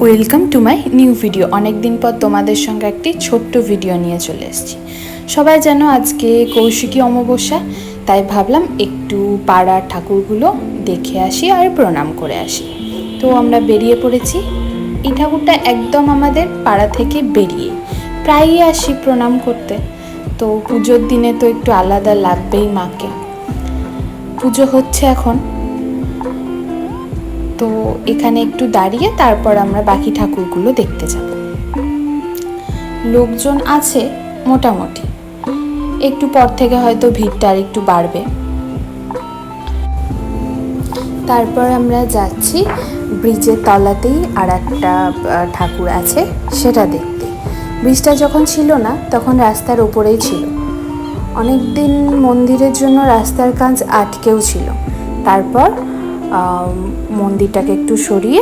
Welcome to my new video. অনেক দিন পর তোমাদের সঙ্গে একটি ছোট্ট ভিডিও নিয়ে চলে এসেছি। সবাই জানো আজকে কৌশিকী অমাবস্যা, তাই ভাবলাম একটু পাড়ার ঠাকুরগুলো দেখে আসি আর প্রণাম করে আসি। তো আমরা বেরিয়ে পড়েছি। এই ঠাকুরটা একদম আমাদের পাড়া থেকে বেরিয়ে, প্রায়ই আসি প্রণাম করতে। তো পুজোর দিনে তো একটু আলাদা লাগবেই মাকে। পুজো হচ্ছে এখন, তো এখানে একটু দাঁড়িয়ে তারপর আমরা বাকি ঠাকুরগুলো দেখতে যাব। লোকজন আছে মোটামুটি, একটু পর থেকে হয়তো ভিড়টা আর একটু বাড়বে। তারপর আমরা যাচ্ছি ব্রিজের তলাতেই আর একটা ঠাকুর আছে সেটা দেখতে। ব্রিজটা যখন ছিল না তখন রাস্তার ওপরেই ছিল। অনেক দিন মন্দিরের জন্য রাস্তার কাজ আটকেও ছিল। তারপর মন্দিরটাকে একটু সরিয়ে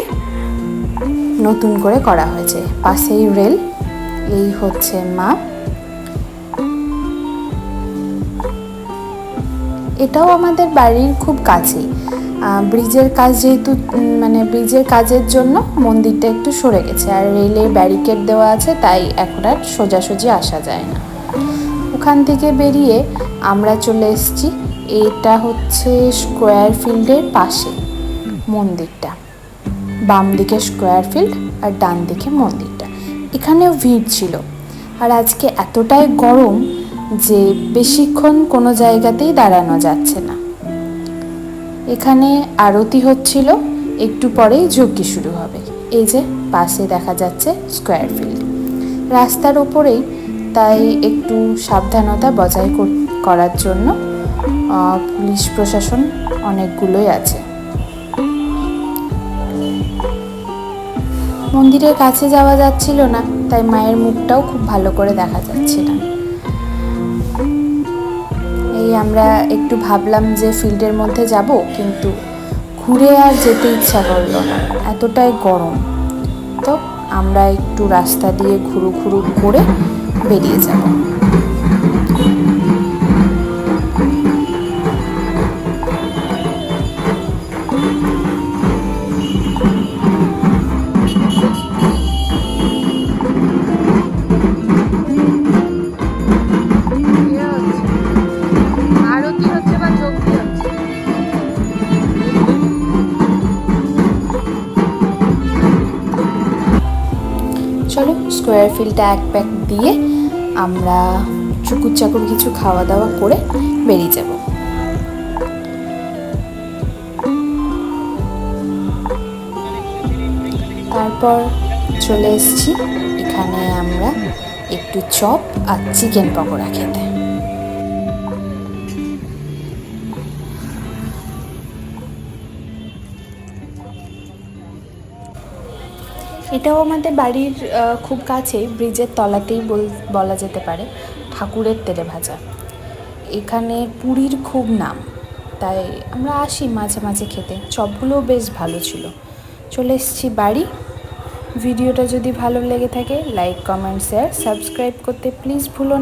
নতুন করে করা হয়েছে। পাশেই রেল। এই হচ্ছে মা। এটাও আমাদের বাড়ির খুব কাছেই। ব্রিজের কাজ যেহেতু ব্রিজের কাজের জন্য মন্দিরটা একটু সরে গেছে, আর রেলের ব্যারিকেড দেওয়া আছে, তাই এখন আর সোজাসুজি আসা যায় না। ওখান থেকে বেরিয়ে আমরা চলে এসেছি। এটা হচ্ছে স্কোয়ার ফিল্ডের পাশে মন্দিরটা। বাম দিকে স্কোয়ার ফিল্ড আর ডান দিকে মন্দিরটা। এখানেও ভিড় ছিল, আর আজকে এতটাই গরম যে বেশিক্ষণ কোনো জায়গাতেই দাঁড়ানো যাচ্ছে না। এখানে আরতি হচ্ছিল, একটু পরেই যজ্ঞ শুরু হবে। এই যে পাশে দেখা যাচ্ছে স্কোয়ার ফিল্ড, রাস্তার ওপরেই, তাই একটু সাবধানতা বজায় করার জন্য পুলিশ প্রশাসন অনেকগুলোই আছে। মন্দিরের কাছে যাওয়া যাচ্ছিল না, তাই মায়ের মুখটাও খুব ভালো করে দেখা যাচ্ছে না। এই আমরা একটু ভাবলাম যে ফিল্ডের মধ্যে যাব, কিন্তু ঘুরে আর যেতে ইচ্ছা করলো না, এতটাই গরম। তো আমরা একটু রাস্তা দিয়ে ঘুরু ঘুরু করে বেরিয়ে যাব। চলো স্কোয়ার ফিল্ডটা এক প্যাক দিয়ে আমরা চুকুর চাকুর কিছু খাওয়া দাওয়া করে বেরিয়ে যাব। তারপর চলে এসেছি এখানে আমরা একটু চপ আর চিকেন পকোড়া খেতে। এটাও আমাদের বাড়ির খুব কাছেই, ব্রিজের তলাতেই বলা যেতে পারে। ঠাকুরের তেলে ভাজা। এখানে পুরীর খুব নাম, তাই আমরা আসি মাঝে মাঝে খেতে। চপগুলোও বেশ ভালো ছিল। চলে এসেছি বাড়ি। ভিডিওটা যদি ভালো লেগে থাকে লাইক, কমেন্ট, শেয়ার, সাবস্ক্রাইব করতে প্লিজ ভুলো না।